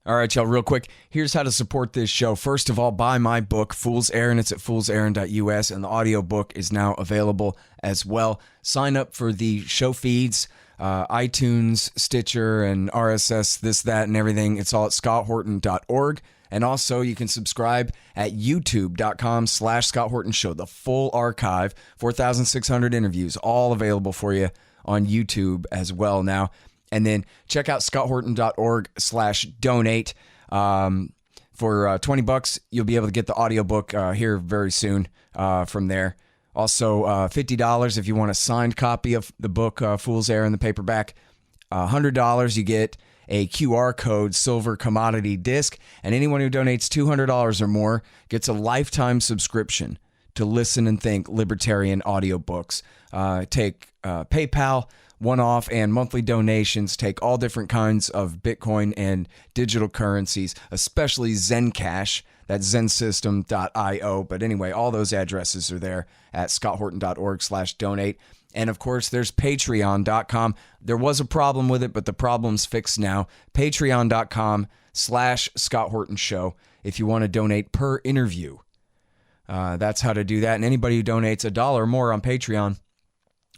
All right, y'all, real quick, here's how to support this show. First of all, buy my book, Fool's Errand. It's at foolserrand.us, and the audiobook is now available as well. Sign up for the show feeds, iTunes, Stitcher, and RSS, this, that, and everything. It's all at scotthorton.org. And also, you can subscribe at youtube.com/Scott Horton Show. The full archive, 4,600 interviews, all available for you on YouTube as well now. And then check out scotthorton.org/donate. For $20, you'll be able to get the audiobook here very soon from there. Also, $50 if you want a signed copy of the book, Fool's Errand, the paperback. $100, you get a QR code silver commodity disc. And anyone who donates $200 or more gets a lifetime subscription to Listen and Think libertarian audiobooks. Take PayPal, one-off and monthly donations, take all different kinds of Bitcoin and digital currencies, especially Zencash. That's zensystem.io. But anyway, all those addresses are there at scotthorton.org/donate. And of course, there's patreon.com. There was a problem with it, but the problem's fixed now. Patreon.com/Scott Horton Show if you want to donate per interview. That's how to do that. And anybody who donates $1 or more on Patreon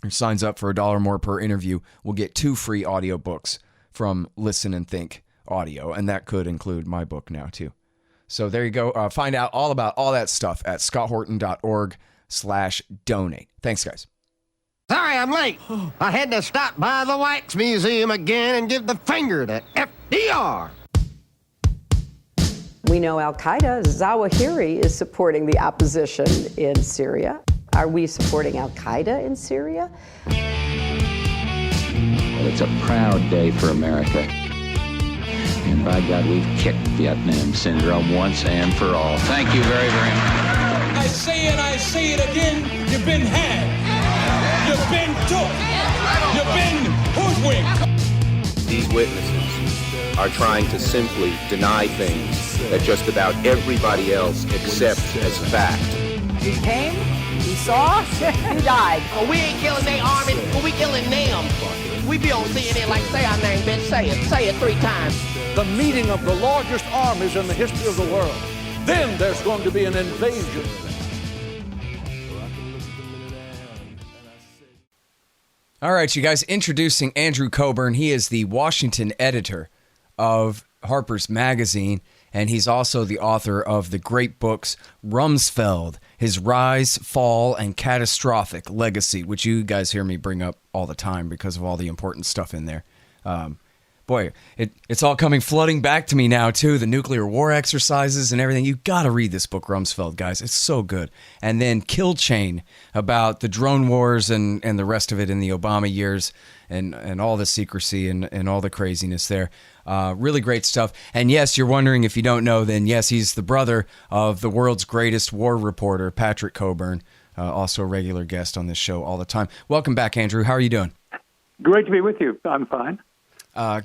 or signs up for $1 more per interview will get 2 free audiobooks from Listen and Think Audio. And that could include my book now, too. So there you go. Find out all about all that stuff at scotthorton.org/donate. Thanks, guys. Sorry I'm late. I had to stop by the Wax Museum again and give the finger to FDR. We know Al-Qaeda, Zawahiri, is supporting the opposition in Syria. Are we supporting Al-Qaeda in Syria? Well, it's a proud day for America. And by God, we've kicked Vietnam syndrome once and for all. Thank you very, very much. I say it again, you've been had. You've been took. You've been hoodwinked. These witnesses are trying to simply deny things that just about everybody else accepts as fact. He came, he saw, he died. Well, we ain't killing their army, but we killing them. We be on CNN like, say our name, bitch, say it 3 times. The meeting of the largest armies in the history of the world. Then there's going to be an invasion. All right, you guys, introducing Andrew Coburn. He is the Washington editor of Harper's Magazine, and he's also the author of the great books Rumsfeld, His Rise, Fall, and Catastrophic Legacy, which you guys hear me bring up all the time because of all the important stuff in there. Boy, it's all coming flooding back to me now, too. The nuclear war exercises and everything. You got to read this book, Rumsfeld, guys. It's so good. And then Kill Chain, about the drone wars and the rest of it in the Obama years and all the secrecy and all the craziness there. Really great stuff. And yes, you're wondering if you don't know, then yes, he's the brother of the world's greatest war reporter, Patrick Coburn, also a regular guest on this show all the time. Welcome back, Andrew. How are you doing? Great to be with you. I'm fine.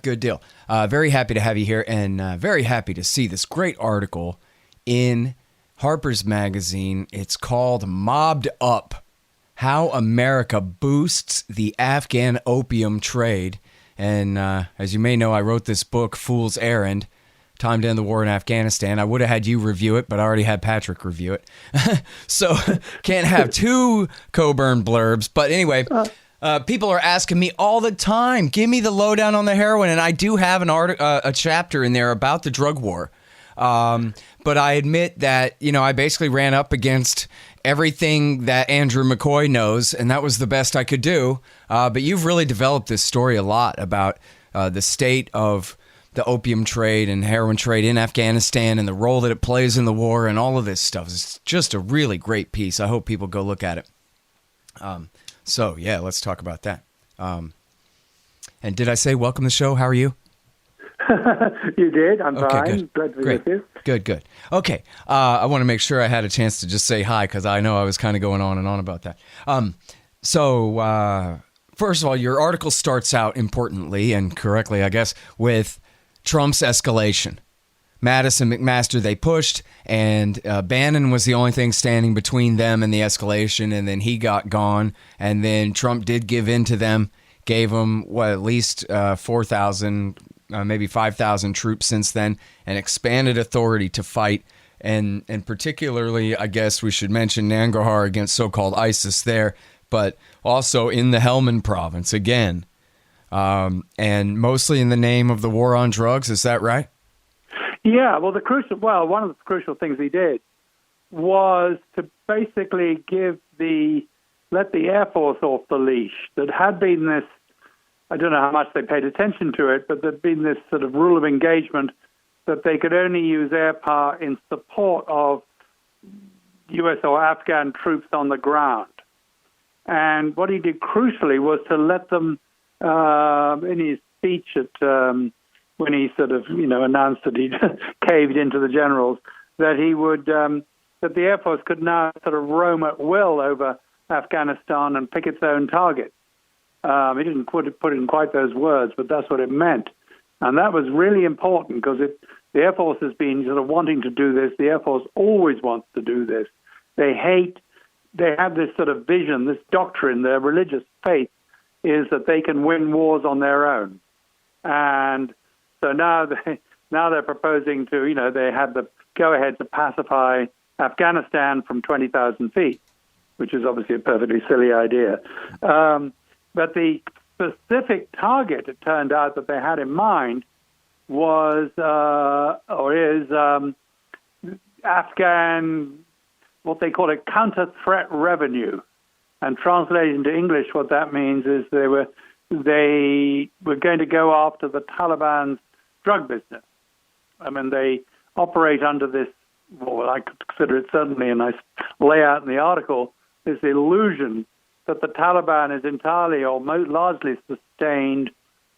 Good deal. Very happy to have you here, and very happy to see this great article in Harper's Magazine. It's called Mobbed Up, How America Boosts the Afghan Opium Trade. And as you may know, I wrote this book, Fool's Errand, Time to End the War in Afghanistan. I would have had you review it, but I already had Patrick review it. So can't have 2 Coburn blurbs. But anyway... people are asking me all the time, give me the lowdown on the heroin, and I do have a chapter in there about the drug war. But I admit that, I basically ran up against everything that Andrew McCoy knows, and that was the best I could do. But you've really developed this story a lot about the state of the opium trade and heroin trade in Afghanistan and the role that it plays in the war and all of this stuff. It's just a really great piece. I hope people go look at it. So, yeah, let's talk about that. And did I say welcome to the show? How are you? You did. I'm okay, fine. Good. Glad to be Great. with you. Good. Okay. I want to make sure I had a chance to just say hi because I know I was kind of going on and on about that. So, first of all, your article starts out importantly and correctly, I guess, with Trump's escalation. Mattis and McMaster, they pushed, and Bannon was the only thing standing between them and the escalation, and then he got gone, and then Trump did give in to them, gave them, at least 4,000 maybe 5,000 troops since then, and expanded authority to fight. And particularly, I guess we should mention Nangarhar against so-called ISIS there, but also in the Helmand province again. And mostly in the name of the war on drugs. Is that right? Yeah, well, one of the crucial things he did was to basically let the Air Force off the leash. That had been this, I don't know how much they paid attention to it, but there'd been this sort of rule of engagement that they could only use air power in support of U.S. or Afghan troops on the ground. And what he did crucially was to let them, in his speech when he sort of, announced that he'd caved into the generals, that he would, that the Air Force could now sort of roam at will over Afghanistan and pick its own target. He didn't put it in quite those words, but that's what it meant. And that was really important because the Air Force has been sort of wanting to do this. The Air Force always wants to do this. They have this sort of vision, this doctrine, their religious faith is that they can win wars on their own. And so now they're proposing to, they had the go-ahead to pacify Afghanistan from 20,000 feet, which is obviously a perfectly silly idea. But the specific target, it turned out, that they had in mind was Afghan, what they call it, counter-threat revenue. And translated into English, what that means is they were going to go after the Taliban's drug business. I mean, they operate under this, well, I could consider it certainly, and I lay out in the article, this illusion that the Taliban is entirely or largely sustained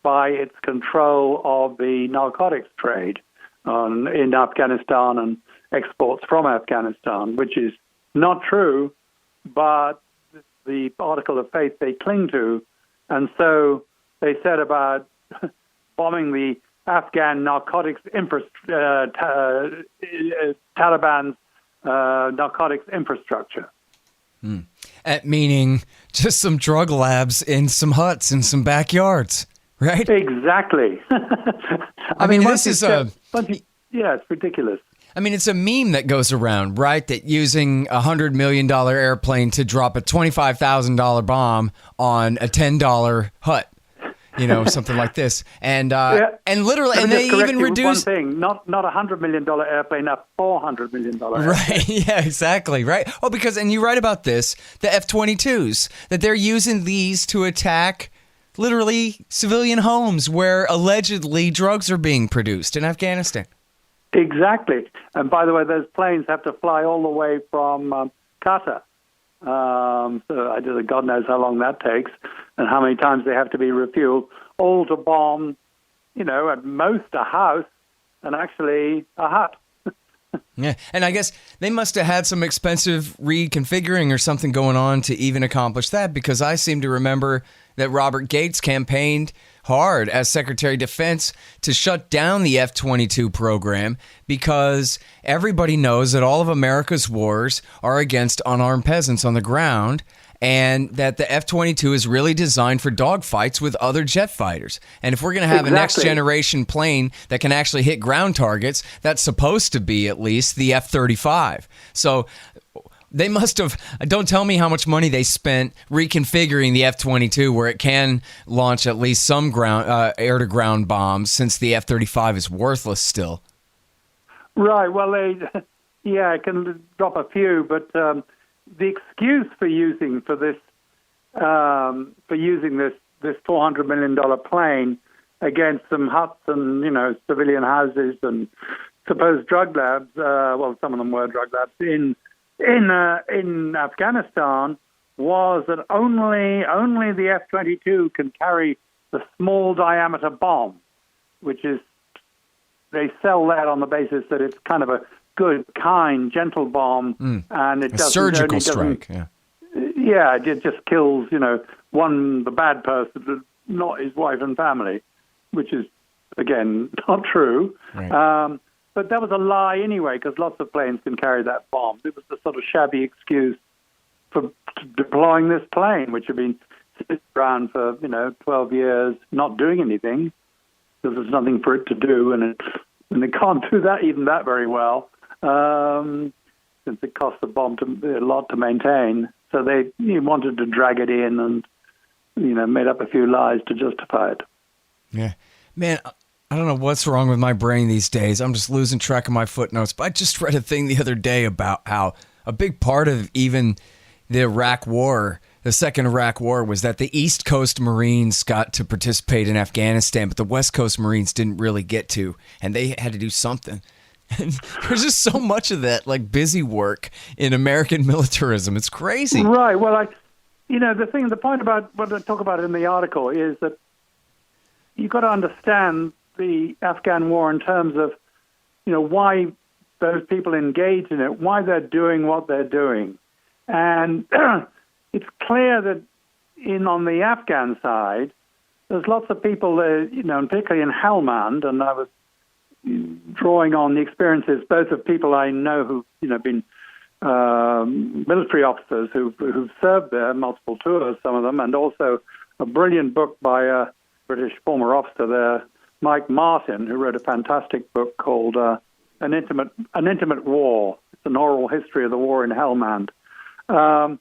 by its control of the narcotics trade in Afghanistan and exports from Afghanistan, which is not true, but the article of faith they cling to. And so they said about bombing the Afghan narcotics Taliban's narcotics infrastructure. Meaning just some drug labs in some huts in some backyards, right? Exactly. I mean, this is it's ridiculous. I mean, it's a meme that goes around, right? That using a $100 million airplane to drop a $25,000 bomb on a $10 hut, something like this. And literally, and they even reduce one thing, not a $100 million airplane, a $400 million airplane. Right? Yeah, exactly. Right. Oh, and you write about this, the F-22s, that they're using these to attack literally civilian homes where allegedly drugs are being produced in Afghanistan. Exactly. And by the way, those planes have to fly all the way from Qatar. So God knows how long that takes and how many times they have to be refueled, all to bomb, at most a house and actually a hut. Yeah, and I guess they must have had some expensive reconfiguring or something going on to even accomplish that, because I seem to remember that Robert Gates campaigned hard as Secretary of Defense to shut down the F-22 program because everybody knows that all of America's wars are against unarmed peasants on the ground, and that the F-22 is really designed for dogfights with other jet fighters. And if we're going to have a next-generation plane that can actually hit ground targets, that's supposed to be at least the F-35. So they must have, don't tell me how much money they spent reconfiguring the F-22 where it can launch at least some air-to-ground bombs, since the F-35 is worthless still. Right, well, it can drop a few, but the excuse for using this $400 million plane against some huts and civilian houses and supposed drug labs, some of them were drug labs in Afghanistan, was that only the F-22 can carry the small diameter bomb, which is, they sell that on the basis that it's kind of a good, kind, gentle bomb, and it doesn't surgical strike. It just kills the bad person, but not his wife and family, which is again not true. Right. But that was a lie anyway, because lots of planes can carry that bomb. It was the sort of shabby excuse for deploying this plane, which had been sitting around for 12 years, not doing anything. because there's nothing for it to do, and it can't do that very well, since it costs a lot to maintain. So they wanted to drag it in and, made up a few lies to justify it. Yeah. Man, I don't know what's wrong with my brain these days. I'm just losing track of my footnotes. But I just read a thing the other day about how a big part of even the Iraq War, the second Iraq War, was that the East Coast Marines got to participate in Afghanistan, but the West Coast Marines didn't really get to, and they had to do something. And there's just so much of that, like, busy work in American militarism. It's crazy. Right. Well, the point about what I talk about in the article is that you've got to understand the Afghan war in terms of, why those people engage in it, why they're doing what they're doing. And it's clear that on the Afghan side, there's lots of people there, and particularly in Helmand, and I was drawing on the experiences both of people I know who've been military officers who've served there, multiple tours, some of them, and also a brilliant book by a British former officer there, Mike Martin, who wrote a fantastic book called An Intimate War. It's an oral history of the war in Helmand. And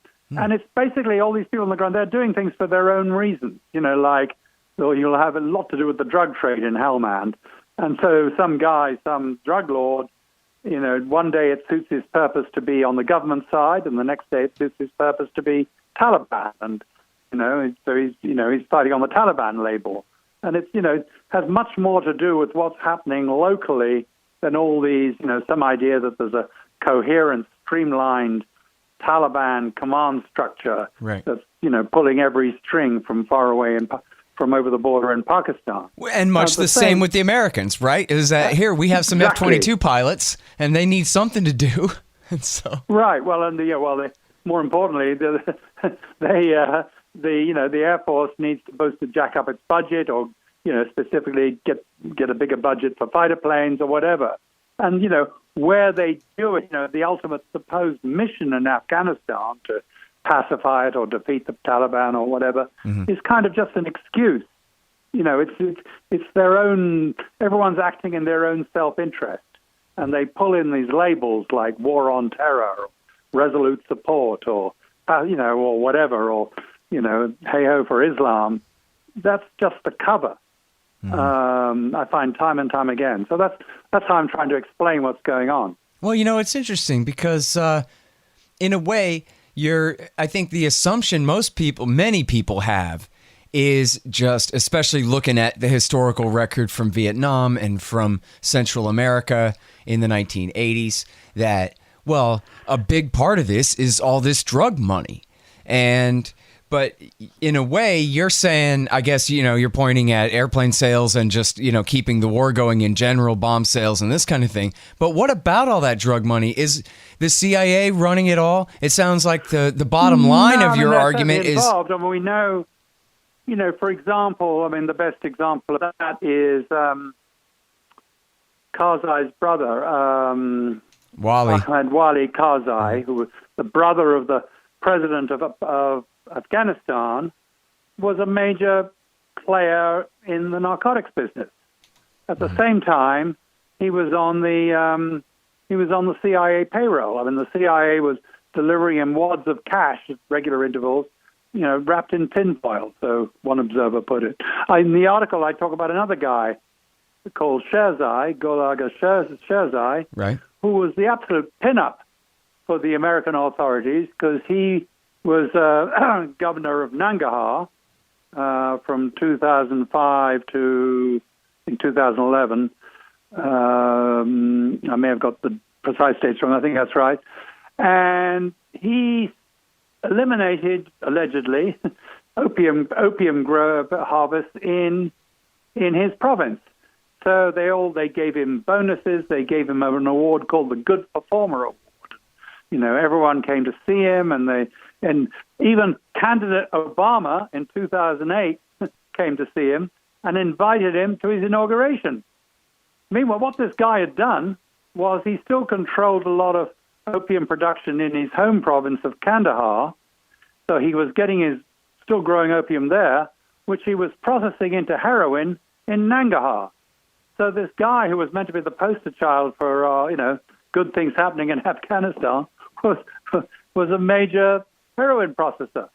it's basically all these people on the ground, they're doing things for their own reasons, you'll have a lot to do with the drug trade in Helmand. And so some drug lord, one day it suits his purpose to be on the government side, and the next day it suits his purpose to be Taliban. And, so he's fighting on the Taliban label. And it has much more to do with what's happening locally than all these, some idea that there's a coherent, streamlined Taliban command structure that's, pulling every string from far away and from over the border in Pakistan. And much the same with the Americans, right? Is that here we have some F-22 pilots, and they need something to do. And so right. Well, and more importantly, the Air Force needs to both to jack up its budget, or specifically get a bigger budget for fighter planes or whatever. And where they do it, the ultimate supposed mission in Afghanistan to pacify it or defeat the Taliban or whatever is kind of just an excuse. It's their own. Everyone's acting in their own self-interest, and they pull in these labels like war on terror, or resolute support, or or whatever, or hey ho for Islam. That's just the cover. I find time and time again. So that's how I'm trying to explain what's going on. Well, it's interesting because in a way, I think the assumption many people have is just, especially looking at the historical record from Vietnam and from Central America in the 1980s, that, well, a big part of this is all this drug money. But in a way, you're saying, I guess, you're pointing at airplane sales and just, keeping the war going in general, bomb sales and this kind of thing. But what about all that drug money? Is the CIA running it all? It sounds like the bottom line of your argument is... involved. I mean, we know, for example, the best example of that is Karzai's brother, Ahmed Wali Karzai, who was the brother of the president of Afghanistan, was a major player in the narcotics business. At the same time, he was on the CIA payroll. The CIA was delivering him wads of cash at regular intervals, wrapped in tinfoil. So one observer put it. In the article, I talk about another guy called Sherzai, Golaga Sherzai, right, who was the absolute pinup for the American authorities because he was governor of Nangarhar from 2005 to, I think, 2011. I may have got the precise dates wrong. I think that's right. And he eliminated, allegedly, opium harvest in his province. So they gave him bonuses. They gave him an award called the Good Performer Award. Everyone came to see him, and even candidate Obama in 2008 came to see him and invited him to his inauguration. Meanwhile, what this guy had done was he still controlled a lot of opium production in his home province of Kandahar. So he was still growing opium there, which he was processing into heroin in Nangarhar. So this guy who was meant to be the poster child for, good things happening in Afghanistan was a major heroin processor.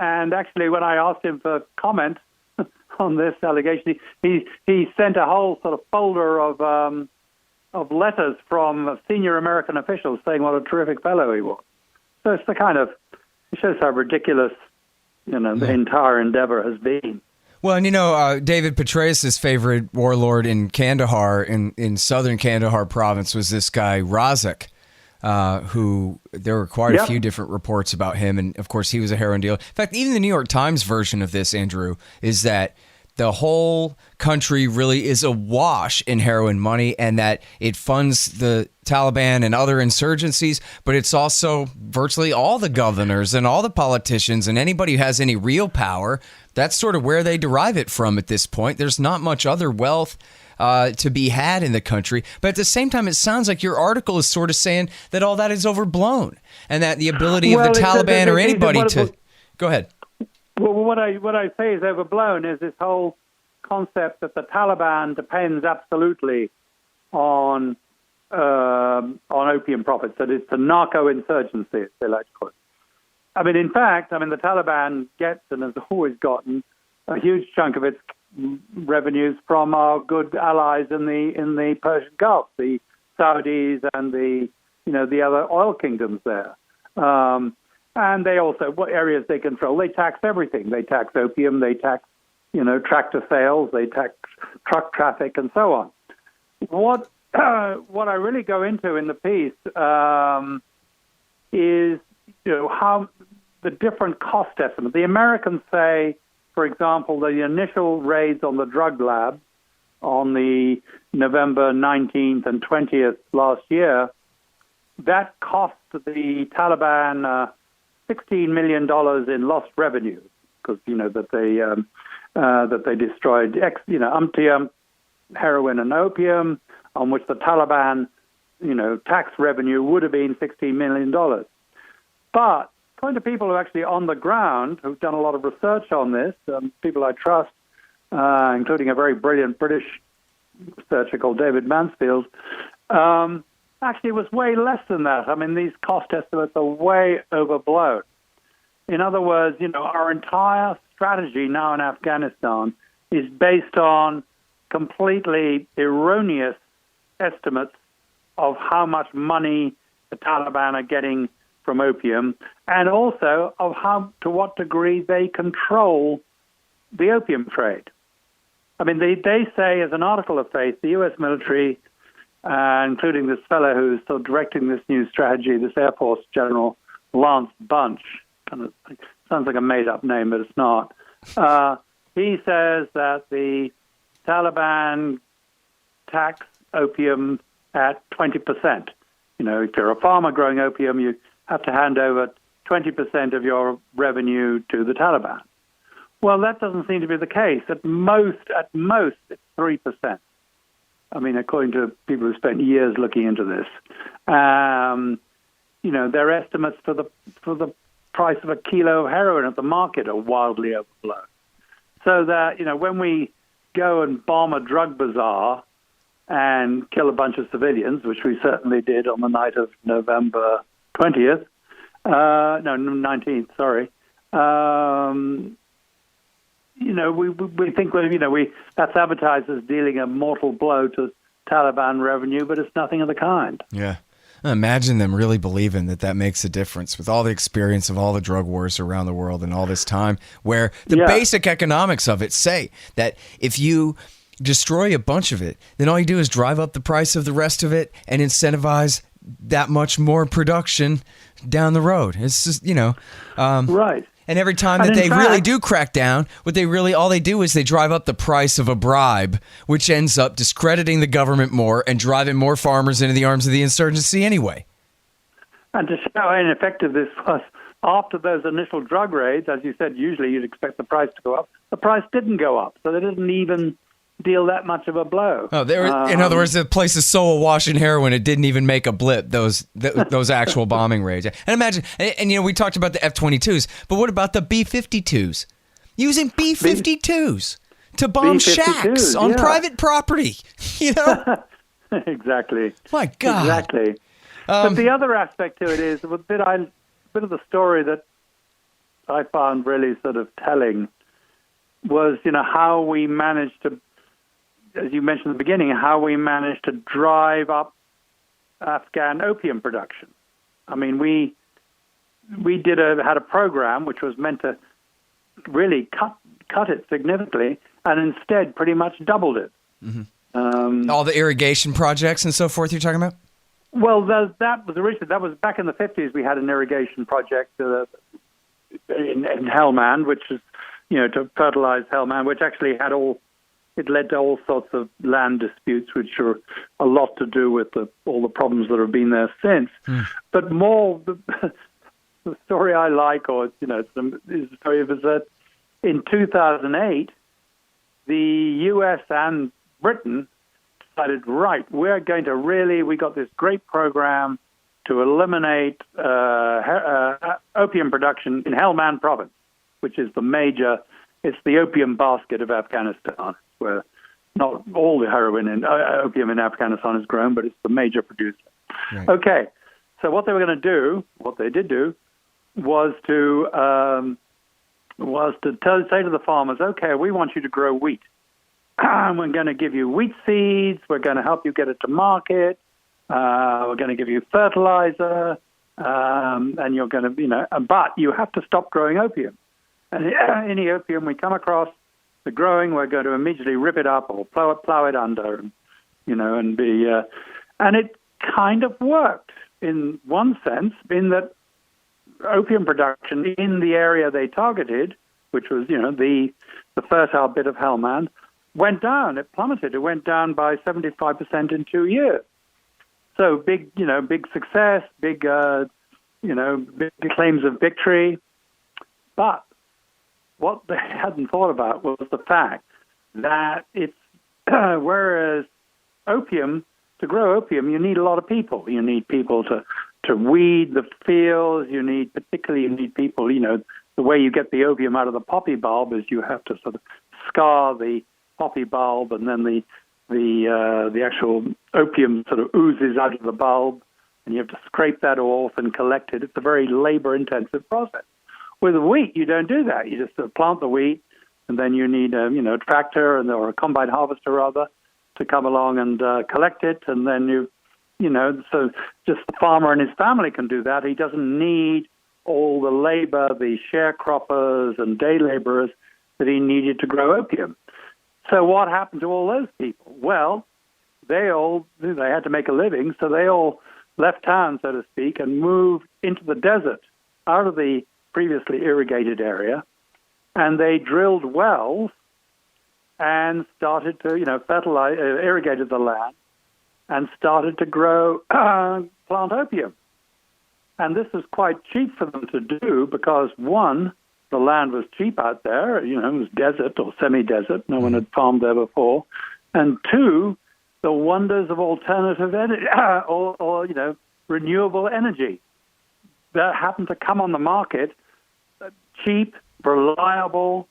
And actually, when I asked him for comment on this allegation, he sent a whole sort of folder of letters from senior American officials saying what a terrific fellow he was. So it's it shows how ridiculous, the entire endeavor has been. Well, and David Petraeus' favorite warlord in Kandahar, in southern Kandahar province, was this guy Razak, who there were quite a few different reports about him, and of course he was a heroin dealer. In fact, even the New York Times version of this, Andrew, is that the whole country really is awash in heroin money, and that it funds the Taliban and other insurgencies, but it's also virtually all the governors and all the politicians and anybody who has any real power. That's sort of where they derive it from at this point. There's not much other wealth to be had in the country. But at the same time, it sounds like your article is sort of saying that all that is overblown, and that the ability of the Taliban or anybody to... Go ahead. Well, what I say is overblown is this whole concept that the Taliban depends absolutely on opium profits. That it's a narco-insurgency, as they like to call it. I mean, in fact, the Taliban gets and has always gotten a huge chunk of its revenues from our good allies in the Persian Gulf, the Saudis and the other oil kingdoms there. And they also, what areas they control, they tax everything. They tax opium, they tax, tractor sales, they tax truck traffic, and so on. What I really go into in the piece is, how the different cost estimates. The Americans say, for example, the initial raids on the drug lab on the November 19th and 20th last year, that cost the Taliban $16 million in lost revenue, because that they destroyed umpty heroin and opium, on which the Taliban tax revenue would have been $16 million. But according to people who are actually on the ground, who've done a lot of research on this, people I trust, including a very brilliant British researcher called David Mansfield, actually it was way less than that. These cost estimates are way overblown. In other words, our entire strategy now in Afghanistan is based on completely erroneous estimates of how much money the Taliban are getting from opium, and also of to what degree they control the opium trade. They say, as an article of faith, the U.S. military, including this fellow who's still directing this new strategy, this Air Force General Lance Bunch, sounds like a made-up name, but it's not. He says that the Taliban tax opium at 20%. If you're a farmer growing opium, you have to hand over 20% of your revenue to the Taliban. Well, that doesn't seem to be the case. At most, it's 3%. According to people who spent years looking into this, their estimates for the price of a kilo of heroin at the market are wildly overblown. So that when we go and bomb a drug bazaar and kill a bunch of civilians, which we certainly did on the night of November 20th, 19th, sorry. We think that's advertised as dealing a mortal blow to Taliban revenue, but it's nothing of the kind. Yeah. Imagine them really believing that makes a difference with all the experience of all the drug wars around the world and all this time, where the basic economics of it say that if you destroy a bunch of it, then all you do is drive up the price of the rest of it and incentivize that much more production down the road. It's just, right. And every time that they really do crack down, all they do is they drive up the price of a bribe, which ends up discrediting the government more and driving more farmers into the arms of the insurgency anyway. And to show how ineffective this was, after those initial drug raids, as you said, usually you'd expect the price to go up. The price didn't go up, so they didn't even deal that much of a blow. Oh, in other words, the place is so awash in heroin it didn't even make a blip. Those actual bombing raids. And imagine, and we talked about the F-22s, but what about the B-52s? Using B-52s to bomb shacks on private property. You know? Exactly. My God. Exactly. But the other aspect to it is a bit of the story that I found really sort of telling was, how we managed to, as you mentioned at the beginning, how we managed to drive up Afghan opium production. I mean, we had a program which was meant to really cut it significantly, and instead pretty much doubled it. Mm-hmm. All the irrigation projects and so forth you're talking about? Well, that was back in the 50s. We had an irrigation project in Helmand, which is, to fertilize Helmand, which actually it led to all sorts of land disputes, which are a lot to do with all the problems that have been there since. But more, the story I like, is the story was that in 2008, the U.S. and Britain decided, right, we got this great program to eliminate opium production in Helmand province, which is it's the opium basket of Afghanistan, where not all the heroin and opium in Afghanistan is grown, but it's the major producer. Right. Okay, so what they did do, was to say to the farmers, okay, we want you to grow wheat. We're going to give you wheat seeds. We're going to help you get it to market. We're going to give you fertilizer, and you're going to, but you have to stop growing opium. And any opium we come across, the growing, we're going to immediately rip it up or plow it under, and it kind of worked in one sense, in that opium production in the area they targeted, which was, the fertile bit of Helmand, went down. It plummeted. It went down by 75% in 2 years. So big success, big claims of victory. But what they hadn't thought about was the fact that it's, whereas opium, to grow opium, you need a lot of people. You need people to weed the fields. You need people, the way you get the opium out of the poppy bulb is you have to sort of scar the poppy bulb, and then the actual opium sort of oozes out of the bulb, and you have to scrape that off and collect it. It's a very labor-intensive process. With wheat, you don't do that. You just plant the wheat, and then you need a tractor or a combine harvester rather to come along and collect it, and then so just the farmer and his family can do that. He doesn't need all the labor, the sharecroppers and day laborers that he needed to grow opium. So what happened to all those people? Well, they had to make a living, so they all left town, so to speak, and moved into the desert out of the previously irrigated area, and they drilled wells and started to, fertilize, irrigated the land, and started to grow, plant opium. And this was quite cheap for them to do because, one, the land was cheap out there, it was desert or semi-desert. No one had farmed there before. And two, the wonders of alternative energy, or renewable energy that happened to come on the market, cheap, reliable,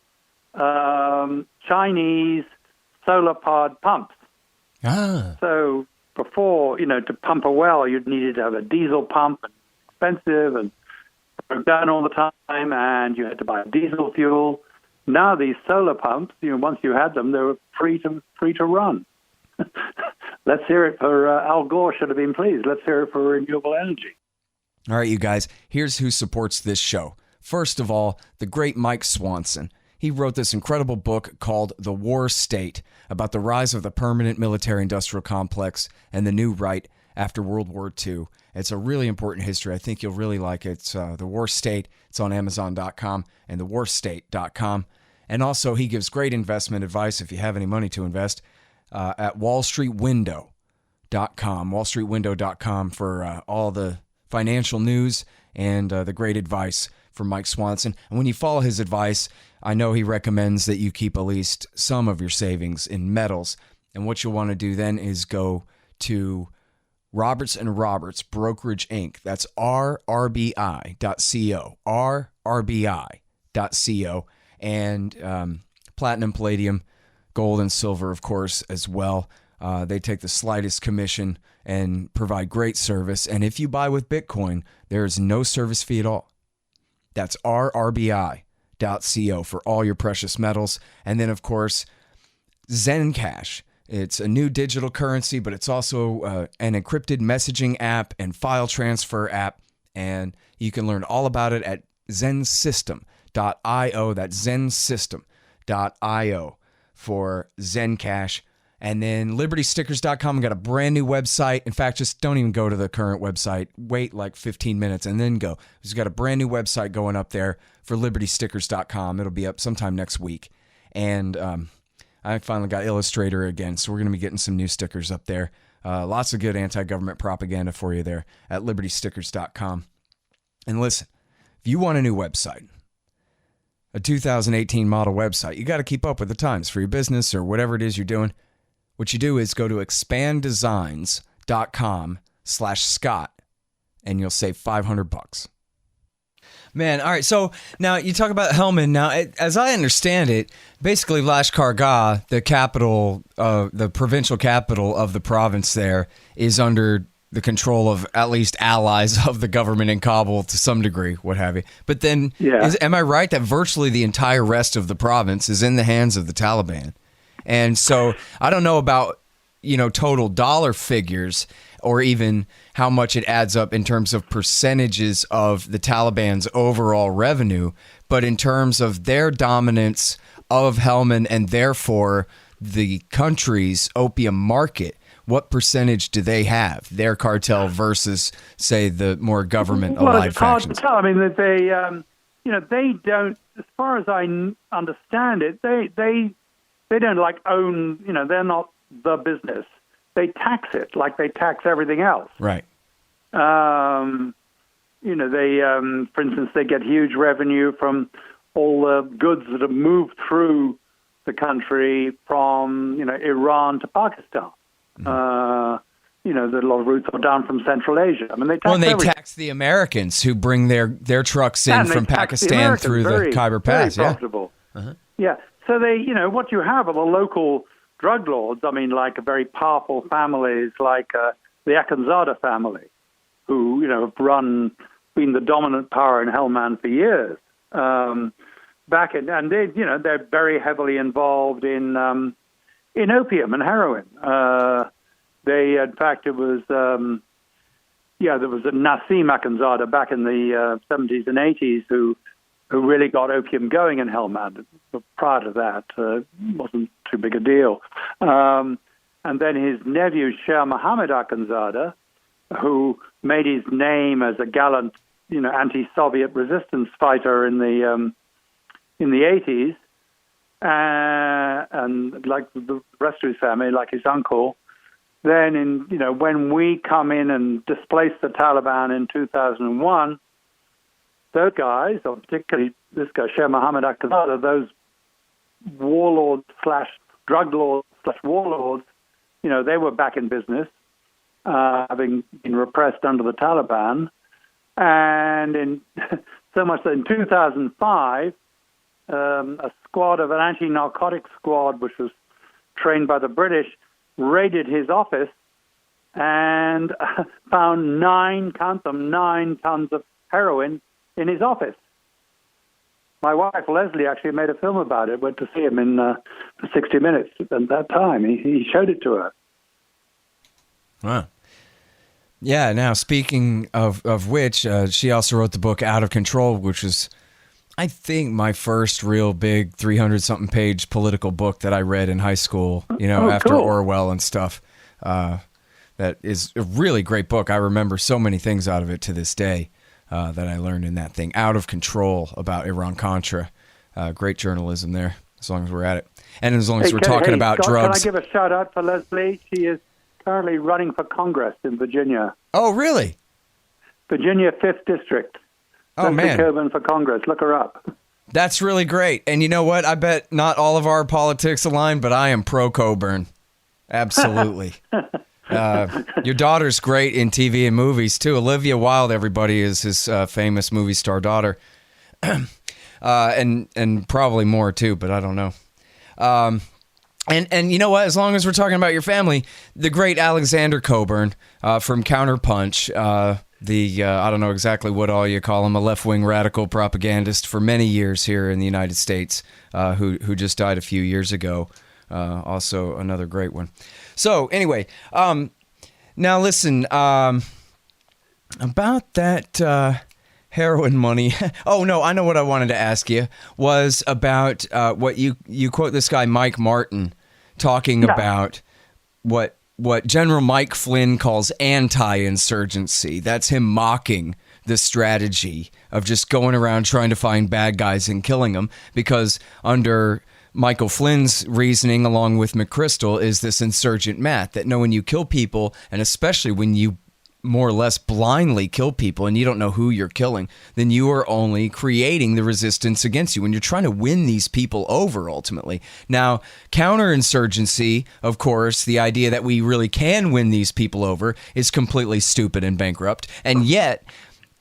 Chinese solar powered pumps. So before, to pump a well, you'd needed to have a diesel pump, and expensive and broke down all the time, and you had to buy diesel fuel. Now these solar pumps, once you had them, they were free to run. Let's hear it for Al Gore should have been pleased. Let's hear it for renewable energy. All right, you guys, here's who supports this show. First of all, the great Mike Swanson. He wrote this incredible book called The War State, about the rise of the permanent military-industrial complex and the new right after World War II. It's a really important history. I think you'll really like it. It's The War State. It's on Amazon.com and thewarstate.com. And also, he gives great investment advice if you have any money to invest at wallstreetwindow.com. wallstreetwindow.com for all the financial news and the great advice from Mike Swanson. And when you follow his advice, I know he recommends that you keep at least some of your savings in metals. And what you'll want to do then is go to Roberts & Roberts Brokerage Inc. That's rrbi.co, rrbi.co. and platinum, palladium, gold, and silver, of course, as well. They take the slightest commission and provide great service. And if you buy with Bitcoin, there is no service fee at all. That's rrbi.co for all your precious metals. And then, of course, Zencash. It's a new digital currency, but it's also an encrypted messaging app and file transfer app. And you can learn all about it at zensystem.io. That's zensystem.io for Zencash. And then libertystickers.com got a brand new website. In fact, just don't even go to the current website. Wait like 15 minutes and then go. He's got a brand new website going up there for libertystickers.com. It'll be up sometime next week. And I finally got Illustrator again, so we're going to be getting some new stickers up there. Lots of good anti-government propaganda for you there at libertystickers.com. And listen, if you want a new website, a 2018 model website, you got to keep up with the times for your business or whatever it is you're doing. What you do is go to expanddesigns.com/Scott and you'll save $500. Man, all right. So now you talk about Helmand. Now, as I understand it, basically Lashkar-Gah, the capital, the provincial capital of the province there, is under the control of at least allies of the government in Kabul to some degree, what have you. But then, am I right that virtually the entire rest of the province is in the hands of the Taliban? And so I don't know about, total dollar figures or even how much it adds up in terms of percentages of the Taliban's overall revenue, but in terms of their dominance of Helmand and therefore the country's opium market, what percentage do they have, their cartel versus, say, the more government-allied factions? Well, it's hard to tell. I mean, they don't, as far as I understand it, they don't own, they're not the business. They tax it like they tax everything else. Right. They, for instance, they get huge revenue from all the goods that have moved through the country from, Iran to Pakistan. Mm-hmm. A lot of routes are down from Central Asia. I mean, they tax the Americans who bring their trucks in from Pakistan through the Khyber Pass. Very profitable. Uh-huh. Yeah. So they, what you have are the local drug lords. I mean, like very powerful families, like the Akhundzada family, who have been the dominant power in Helmand for years. And they're very heavily involved in opium and heroin. In fact, it was there was a Nassim Akhundzada back in the 70s and 80s who really got opium going in Helmand. But prior to that, it wasn't too big a deal. And then his nephew, Sher Mohammad Akhundzada, who made his name as a gallant, anti-Soviet resistance fighter in the 80s, and like the rest of his family, like his uncle. Then, when we come in and displace the Taliban in 2001, those guys, or particularly this guy, Sher Mohammad Akhundzada, those warlords / drug lords / warlords, they were back in business, having been repressed under the Taliban. And so much that in 2005, a squad of an anti-narcotics squad, which was trained by the British, raided his office and found 9 tons of heroin in his office. My wife, Leslie, actually made a film about it, went to see him for 60 Minutes at that time. He showed it to her. Wow. Yeah, now speaking of which, she also wrote the book Out of Control, which was, I think, my first real big 300-something page political book that I read in high school, after cool. Orwell and stuff. That is a really great book. I remember so many things out of it to this day that I learned in that thing. Out of Control, about Iran-Contra. Great journalism there, as long as we're at it. And as long as we're talking about Scott, drugs. Can I give a shout-out for Leslie? She is currently running for Congress in Virginia. Oh, really? Virginia 5th District. Oh, man. Coburn for Congress. Look her up. That's really great. And you know what? I bet not all of our politics align, but I am pro-Coburn. Absolutely. Your daughter's great in TV and movies, too. Olivia Wilde, everybody, is his famous movie star daughter. and probably more too, but I don't know. And you know what? As long as we're talking about your family, the great Alexander Coburn from Counterpunch, I don't know exactly what all you call him, a left-wing radical propagandist for many years here in the United States, who just died a few years ago. Also another great one. So anyway, now listen, about that heroin money. Oh, no, I know what I wanted to ask you was about what you quote this guy, Mike Martin, talking about what General Mike Flynn calls anti-insurgency. That's him mocking the strategy of just going around trying to find bad guys and killing them, because under Michael Flynn's reasoning, along with McChrystal, is this insurgent math that when you kill people, and especially when you more or less blindly kill people and you don't know who you're killing, then you are only creating the resistance against you when you're trying to win these people over ultimately. Now, counterinsurgency, of course, the idea that we really can win these people over is completely stupid and bankrupt. And yet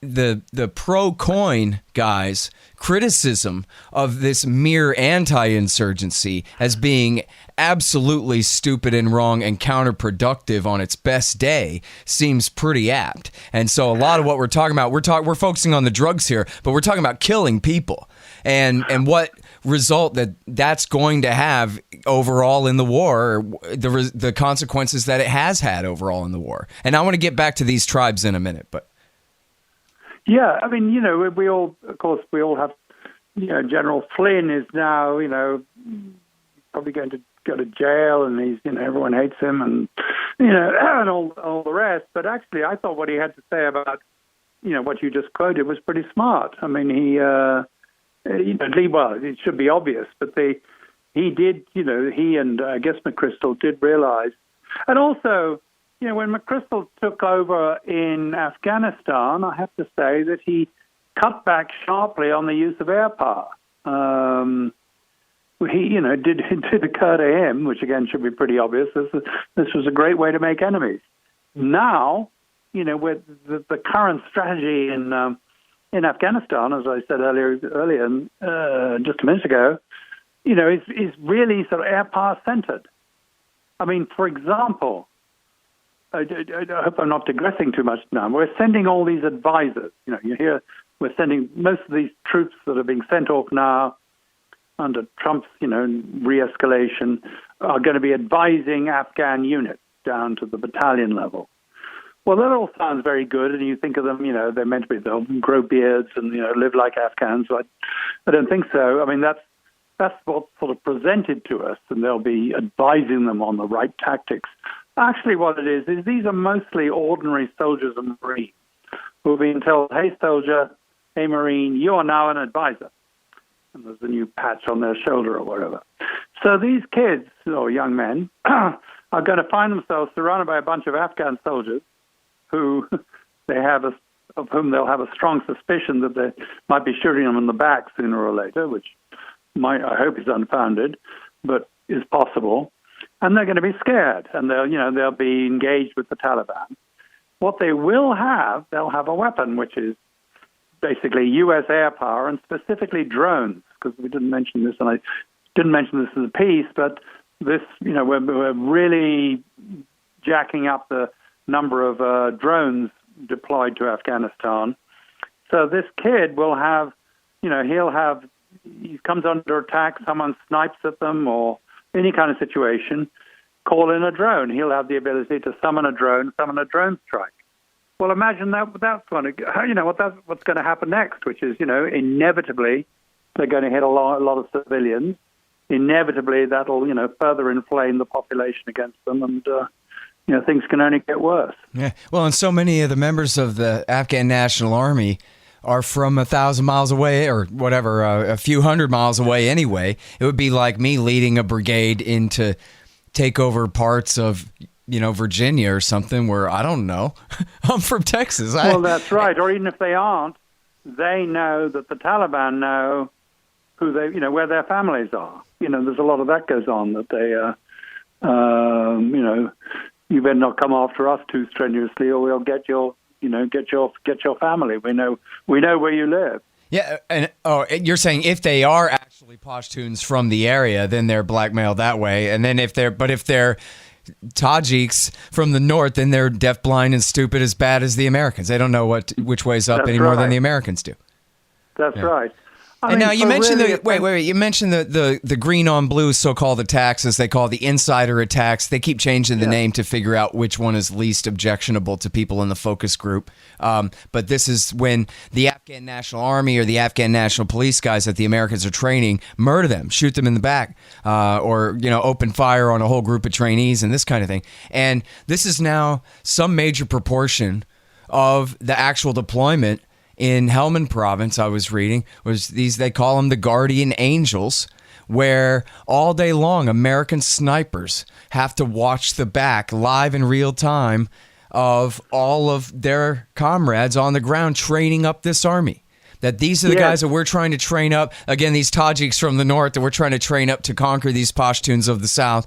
the pro-coin guys' criticism of this mere anti-insurgency as being absolutely stupid and wrong and counterproductive on its best day seems pretty apt. And so a lot of what we're talking about, we're focusing on the drugs here, but we're talking about killing people and what result that's going to have overall in the war, the consequences that it has had overall in the war. And I want to get back to these tribes in a minute, but yeah, I mean, we all have, General Flynn is now, probably going to go to jail, and he's, everyone hates him, and, and all the rest. But actually, I thought what he had to say about, what you just quoted was pretty smart. I mean, well, it should be obvious, but he did, he and I guess McChrystal did realize, and also, when McChrystal took over in Afghanistan, I have to say that he cut back sharply on the use of air power. It did occur to him, which again should be pretty obvious. This was a great way to make enemies. Now, with the current strategy in Afghanistan, as I said earlier, just a minute ago, is really sort of air power centered. I mean, for example, I hope I'm not digressing too much now. We're sending all these advisors. You hear we're sending most of these troops that are being sent off now under Trump's, re-escalation are going to be advising Afghan units down to the battalion level. Well, that all sounds very good, and you think of them, they're meant to be, they'll grow beards and, live like Afghans. I don't think so. I mean, that's what's sort of presented to us, and they'll be advising them on the right tactics. Actually, what it is these are mostly ordinary soldiers and Marines who have been told, hey, soldier, hey, Marine, you are now an advisor. And there's a new patch on their shoulder or whatever. So these kids, or young men, are going to find themselves surrounded by a bunch of Afghan soldiers who of whom they'll have a strong suspicion that they might be shooting them in the back sooner or later, which I hope is unfounded, but is possible. And they're going to be scared, and they'll be engaged with the Taliban. What they will have, they'll have a weapon, which is basically U.S. air power and specifically drones, because we didn't mention this, and I didn't mention this as a piece, but this, we're really jacking up the number of drones deployed to Afghanistan. So this kid will have, he comes under attack, someone snipes at them, or any kind of situation, call in a drone. He'll have the ability to summon a drone strike. Well, imagine that's going to, what's going to happen next, which is, inevitably they're going to hit a lot of civilians. Inevitably, that'll, further inflame the population against them, and things can only get worse. Yeah. Well, and so many of the members of the Afghan National Army are from 1,000 miles away or whatever, a few hundred miles away anyway. It would be like me leading a brigade in to take over parts of, Virginia or something where, I don't know, I'm from Texas. Well, that's right. Or even if they aren't, they know that the Taliban know who where their families are. There's a lot of that goes on, that they, you better not come after us too strenuously or we'll get your family. We know where you live. Yeah, and you're saying if they are actually Pashtuns from the area, then they're blackmailed that way, and then if they're Tajiks from the north, then they're deafblind and stupid, as bad as the Americans. They don't know which way's up any more than the Americans do. That's right. And now you mentioned you mentioned the green on blue so-called attacks, as they call the insider attacks. They keep changing the name to figure out which one is least objectionable to people in the focus group. But this is when the Afghan National Army or the Afghan National Police guys that the Americans are training murder them, shoot them in the back, or open fire on a whole group of trainees and this kind of thing. And this is now some major proportion of the actual deployment. In Helmand province, I was reading, was they call them the guardian angels, where all day long American snipers have to watch the back live in real time of all of their comrades on the ground training up this army. That these are the guys that we're trying to train up. Again, these Tajiks from the north that we're trying to train up to conquer these Pashtuns of the south,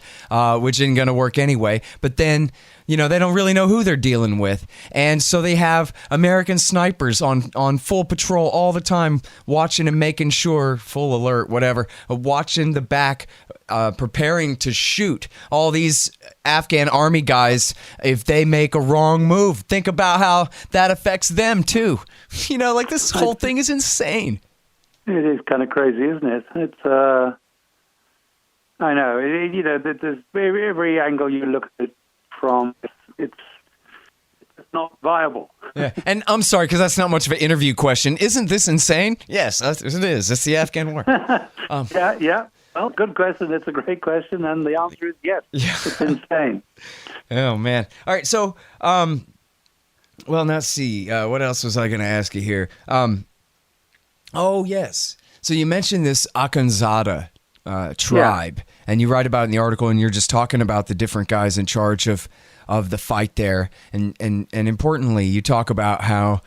which isn't going to work anyway. But then, they don't really know who they're dealing with. And so they have American snipers on full patrol all the time, watching and making sure, full alert, whatever, watching the back, preparing to shoot all these Afghan army guys if they make a wrong move. Think about how that affects them too. This whole thing is insane. It is kind of crazy, isn't it? It's I know. There's every angle you look at it from, it's not viable. Yeah, and I'm sorry because that's not much of an interview question. Isn't this insane? Yes, it is. It's the Afghan war. Yeah. Well, good question. It's a great question, and the answer is yes. Yeah. It's insane. Oh man! All right, so let's see. What else was I going to ask you here? Oh yes. So you mentioned this Akanzada tribe, and you write about it in the article, and you're just talking about the different guys in charge of the fight there, and importantly, you talk about how.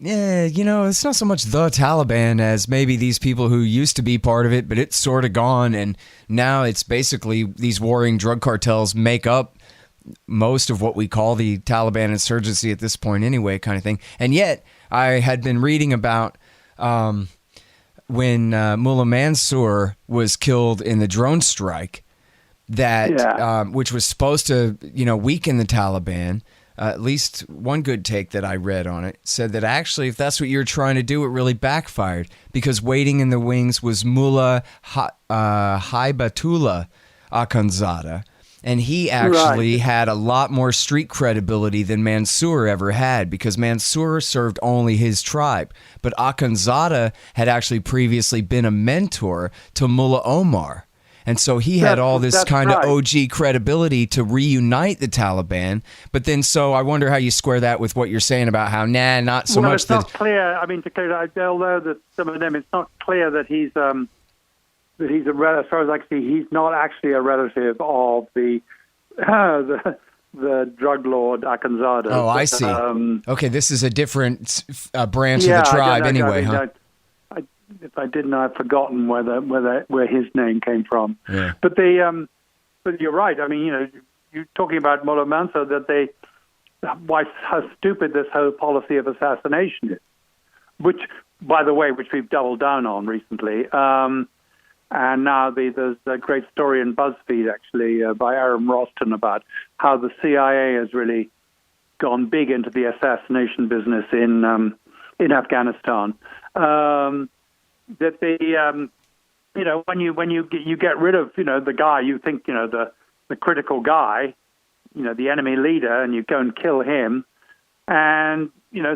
Yeah, it's not so much the Taliban as maybe these people who used to be part of it, but it's sort of gone, and now it's basically these warring drug cartels make up most of what we call the Taliban insurgency at this point anyway, kind of thing. And yet, I had been reading about when Mullah Mansour was killed in the drone strike, that which was supposed to, weaken the Taliban. At least one good take that I read on it said that actually, if that's what you're trying to do, it really backfired, because waiting in the wings was Mullah Haibatullah Akhundzada, and he actually had a lot more street credibility than Mansour ever had, because Mansour served only his tribe, but Akhundzada had actually previously been a mentor to Mullah Omar. And so he had all this kind of OG credibility to reunite the Taliban. But then, so I wonder how you square that with what you're saying about how, not so much. It's not clear. I mean, to clear that, although that some of them, it's not clear that he's a relative. As far as I can see, he's not actually a relative of the drug lord Akhundzada. Oh, I see. Okay, this is a different branch of the tribe, huh? If I didn't, I've forgotten where his name came from. Yeah. But but you're right. I mean, you're talking about Mullah Mansour, how stupid this whole policy of assassination is, which, by the way, we've doubled down on recently. And now there's a great story in BuzzFeed, actually, by Aaron Roston about how the CIA has really gone big into the assassination business in Afghanistan. That when you get rid of the guy you think the critical guy, the enemy leader, and you go and kill him, and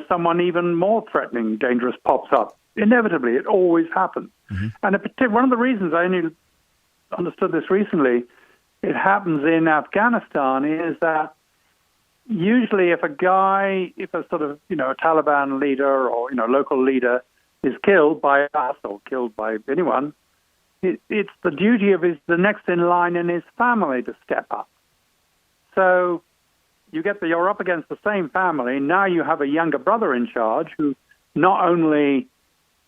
someone even more threatening, dangerous pops up. Inevitably, it always happens. Mm-hmm. And one of the reasons I only understood this recently, it happens in Afghanistan, is that usually if a sort of a Taliban leader or local leader is killed by us or killed by anyone, it's the duty of the next in line in his family to step up. So you're up against the same family. Now you have a younger brother in charge who not only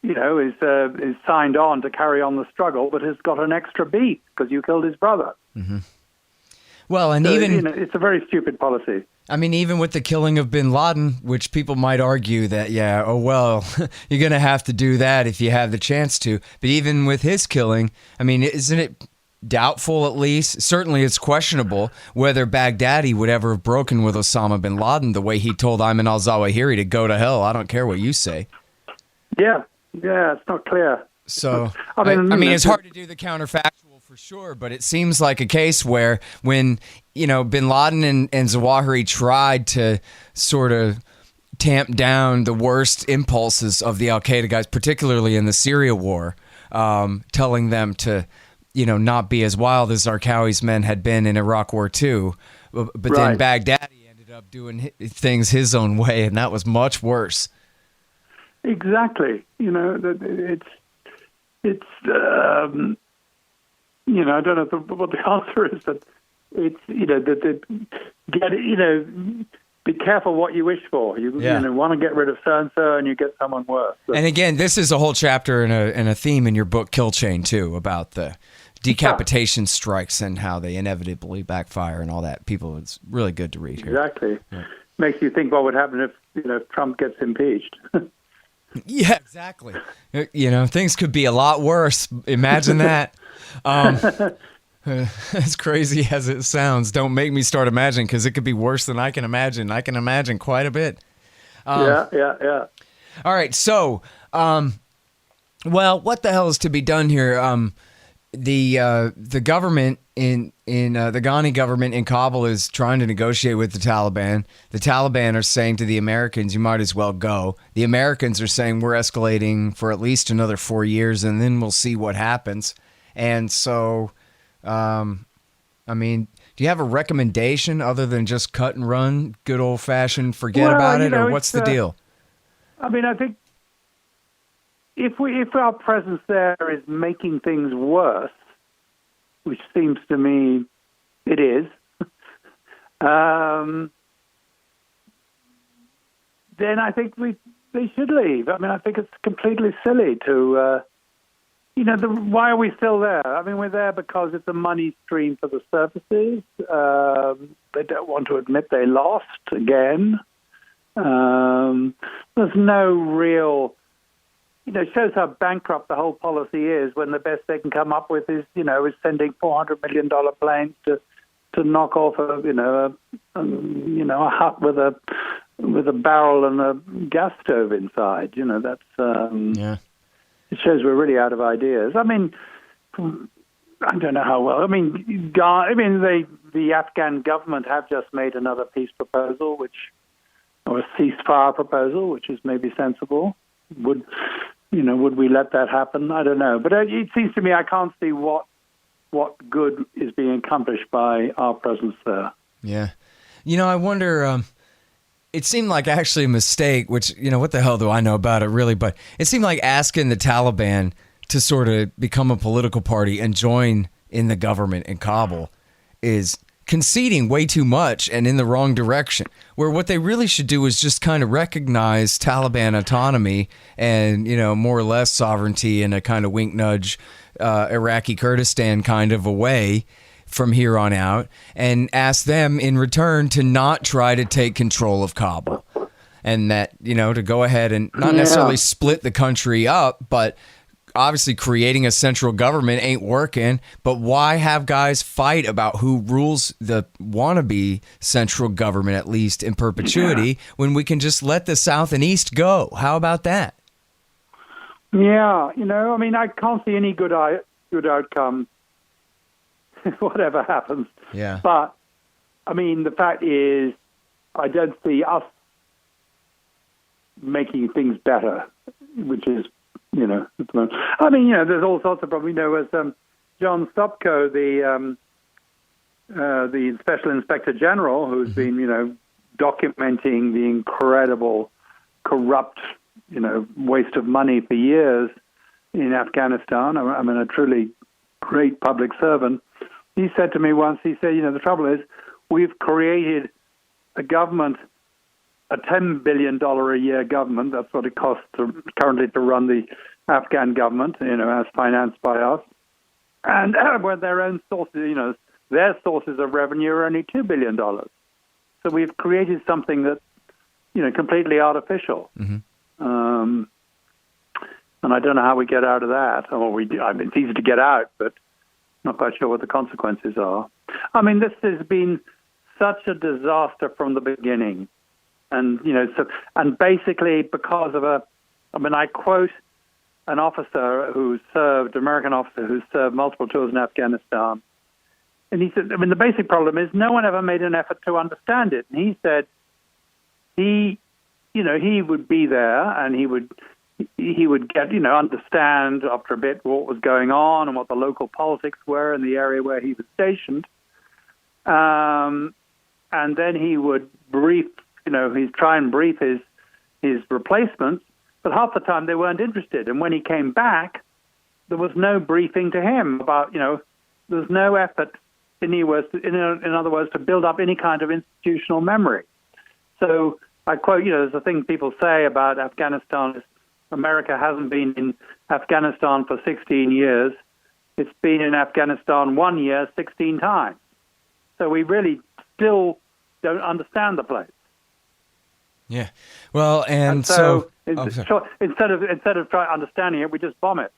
is signed on to carry on the struggle, but has got an extra beat because you killed his brother. Mm-hmm. Well, and So, even it's a very stupid policy. I mean, even with the killing of bin Laden, which people might argue that, yeah, oh, well, you're going to have to do that if you have the chance to. But even with his killing, I mean, isn't it doubtful at least? Certainly it's questionable whether Baghdadi would ever have broken with Osama bin Laden the way he told Ayman al-Zawahiri to go to hell. I don't care what you say. Yeah, it's not clear. So, I mean, it's hard to do the counterfactual for sure, but it seems like a case where when, bin Laden and Zawahiri tried to sort of tamp down the worst impulses of the Al-Qaeda guys, particularly in the Syria war, telling them to, not be as wild as Zarqawi's men had been in Iraq War II. But then Baghdadi ended up doing things his own way, and that was much worse. Exactly. It's I don't know what the answer is, but it's, be careful what you wish for. You want to get rid of so-and-so and you get someone worse. So. And again, this is a whole chapter and a theme in your book, Kill Chain, too, about the decapitation strikes and how they inevitably backfire and all that. It's really good to read here. Exactly. Yeah. Makes you think what would happen if Trump gets impeached. Yeah, exactly. Things could be a lot worse. Imagine that. As crazy as it sounds, don't make me start imagining, because it could be worse than I can imagine. I can imagine quite a bit. Yeah. All right, so, what the hell is to be done here? The government in the Ghani government in Kabul is trying to negotiate with the Taliban. The Taliban are saying to the Americans, you might as well go. The Americans are saying we're escalating for at least another 4 years, and then we'll see what happens. And so, do you have a recommendation other than just cut and run, good old-fashioned forget about it, or what's the deal? I think if our presence there is making things worse, which seems to me it is, then I think they should leave. I think it's completely silly to, why are we still there? We're there because it's a money stream for the services. They don't want to admit they lost again. There's no real... it shows how bankrupt the whole policy is when the best they can come up with is sending $400 million planes to knock off a hut with a barrel and a gas stove inside. That's It shows we're really out of ideas. I don't know how well. The Afghan government have just made another peace proposal, or a ceasefire proposal, which is maybe sensible. Would we let that happen? I don't know. But it seems to me I can't see what good is being accomplished by our presence there. Yeah. I wonder, it seemed like actually a mistake, which, what the hell do I know about it really? But it seemed like asking the Taliban to sort of become a political party and join in the government in Kabul is conceding way too much and in the wrong direction, where what they really should do is just kind of recognize Taliban autonomy and, more or less sovereignty in a kind of wink nudge, Iraqi Kurdistan kind of a way from here on out, and ask them in return to not try to take control of Kabul, and that, to go ahead and not necessarily split the country up, but obviously creating a central government ain't working. But why have guys fight about who rules the wannabe central government, at least in perpetuity, when we can just let the South and East go? How about that? Yeah, I can't see any good outcome, whatever happens. Yeah. But, the fact is, I don't see us making things better, which is, there's all sorts of problems. As John Stopko, the Special Inspector General, who's been, documenting the incredible corrupt, waste of money for years in Afghanistan. A truly great public servant. He said to me once, the trouble is we've created a government, a $10 billion a year government. That's what it costs currently to run the Afghan government, as financed by us. And with their own sources, their sources of revenue are only $2 billion. So we've created something that's, completely artificial. And I don't know how we get out of that. It's easy to get out, but not quite sure what the consequences are. I mean, this has been such a disaster from the beginning. And, and basically because of I quote an American officer who served multiple tours in Afghanistan. And he said, the basic problem is no one ever made an effort to understand it. And he said he would be there and he would get, understand after a bit what was going on and what the local politics were in the area where he was stationed. And then he would brief, he'd try and brief his replacements, but half the time they weren't interested. And when he came back, there was no briefing to him about, there was no effort, in other words, to build up any kind of institutional memory. So I quote, there's a thing people say about Afghanistan is America hasn't been in Afghanistan for 16 years. It's been in Afghanistan 1 year, 16 times. So we really still don't understand the place. Yeah. Well, and instead of trying understanding it, we just bomb it.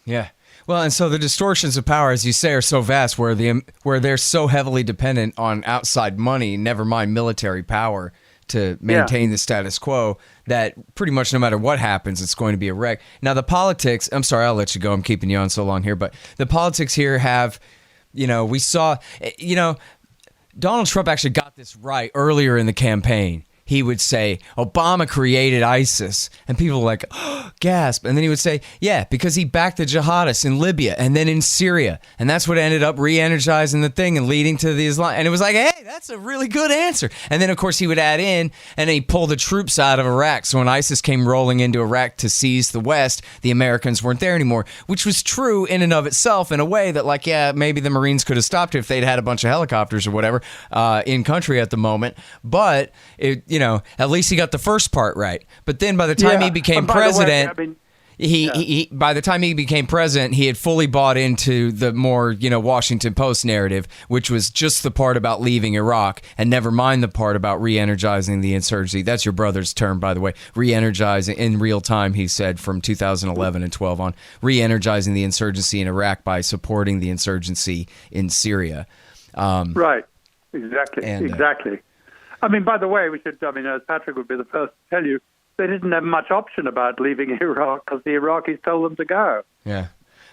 Yeah. Well, and so the distortions of power, as you say, are so vast where they're so heavily dependent on outside money, never mind military power, to maintain the status quo, that pretty much no matter what happens, it's going to be a wreck. Now, the politics, I'm sorry, I'll let you go. I'm keeping you on so long here, but the politics here have, we saw, Donald Trump actually got this right earlier in the campaign. He would say, Obama created ISIS. And people were like, oh, gasp. And then he would say, yeah, because he backed the jihadists in Libya and then in Syria. And that's what ended up re-energizing the thing and leading to the Islam. And it was like, hey, that's a really good answer. And then, of course, he would add in, and he pulled the troops out of Iraq. So when ISIS came rolling into Iraq to seize the West, the Americans weren't there anymore, which was true in and of itself in a way that, like, yeah, maybe the Marines could have stopped it if they'd had a bunch of helicopters or whatever in country at the moment. But at least he got the first part right. But then by the time he became president, by the time he became president, he had fully bought into the more, Washington Post narrative, which was just the part about leaving Iraq and never mind the part about re-energizing the insurgency. That's your brother's term, by the way. Re-energizing in real time, he said, from 2011 and 12 on, re-energizing the insurgency in Iraq by supporting the insurgency in Syria. Right. Exactly. Exactly. By the way, we should, as Patrick would be the first to tell you, they didn't have much option about leaving Iraq because the Iraqis told them to go. Yeah.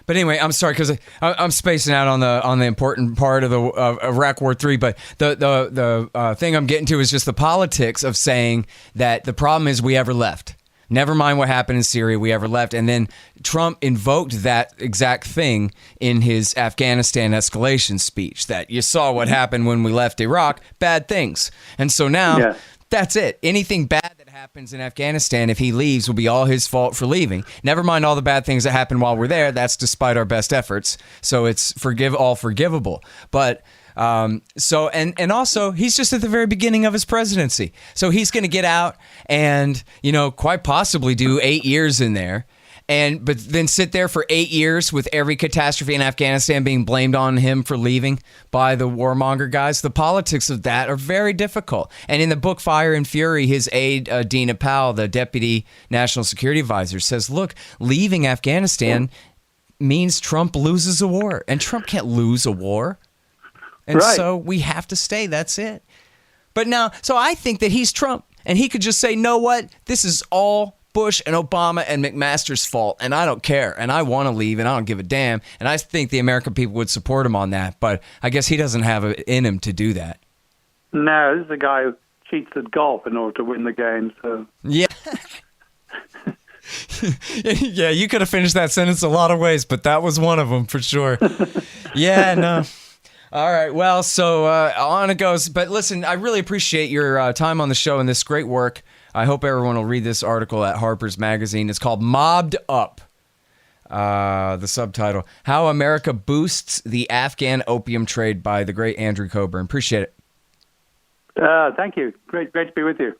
But anyway, I'm sorry because I'm spacing out on the important part of the Iraq War III. But the thing I'm getting to is just the politics of saying that the problem is we ever left. Never mind what happened in Syria, we ever left. And then Trump invoked that exact thing in his Afghanistan escalation speech, that you saw what happened when we left Iraq, bad things. And so now that's it. Anything bad that happens in Afghanistan, if he leaves, will be all his fault for leaving. Never mind all the bad things that happened while we're there. That's despite our best efforts. So it's all forgivable. But also he's just at the very beginning of his presidency. So he's going to get out and, quite possibly do 8 years in there. But then sit there for 8 years with every catastrophe in Afghanistan being blamed on him for leaving by the warmonger guys. The politics of that are very difficult. And in the book Fire and Fury, his aide, Dina Powell, the deputy national security advisor, says, look, leaving Afghanistan means Trump loses a war. And Trump can't lose a war. And so we have to stay. That's it. But now, so I think that he's Trump. And he could just say, know what? This is all Bush and Obama and McMaster's fault, and I don't care, and I want to leave, and I don't give a damn, and I think the American people would support him on that, but I guess he doesn't have it in him to do that. No, this is a guy who cheats at golf in order to win the game, so... Yeah. Yeah, you could have finished that sentence a lot of ways, but that was one of them for sure. Yeah, no. All right, well, so on it goes. But listen, I really appreciate your time on the show and this great work. I hope everyone will read this article at Harper's Magazine. It's called Mobbed Up, the subtitle, How America Boosts the Afghan Opium Trade by the great Andrew Coburn. Appreciate it. Thank you. Great to be with you.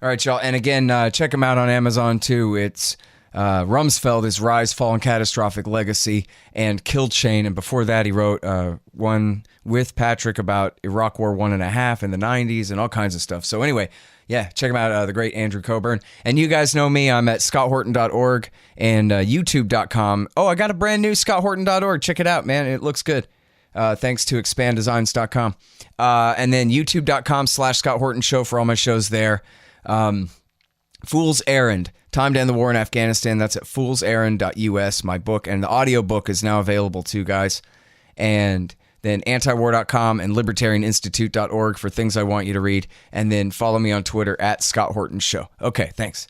All right, y'all. And again, check them out on Amazon, too. It's Rumsfeld, his Rise, Fall, and Catastrophic Legacy, and Kill Chain. And before that, he wrote one with Patrick about Iraq War 1.5 in the 90s and all kinds of stuff. So anyway, yeah, check him out, the great Andrew Coburn. And you guys know me. I'm at scotthorton.org and youtube.com. Oh, I got a brand new scotthorton.org. Check it out, man. It looks good. Thanks to expanddesigns.com. And then youtube.com/Scott Horton Show for all my shows there. Fool's Errand, Time to End the War in Afghanistan. That's at foolserrand.us, my book. And the audio book is now available too, guys. And then antiwar.com and libertarianinstitute.org for things I want you to read. And then follow me on Twitter at Scott Horton Show. Okay, thanks.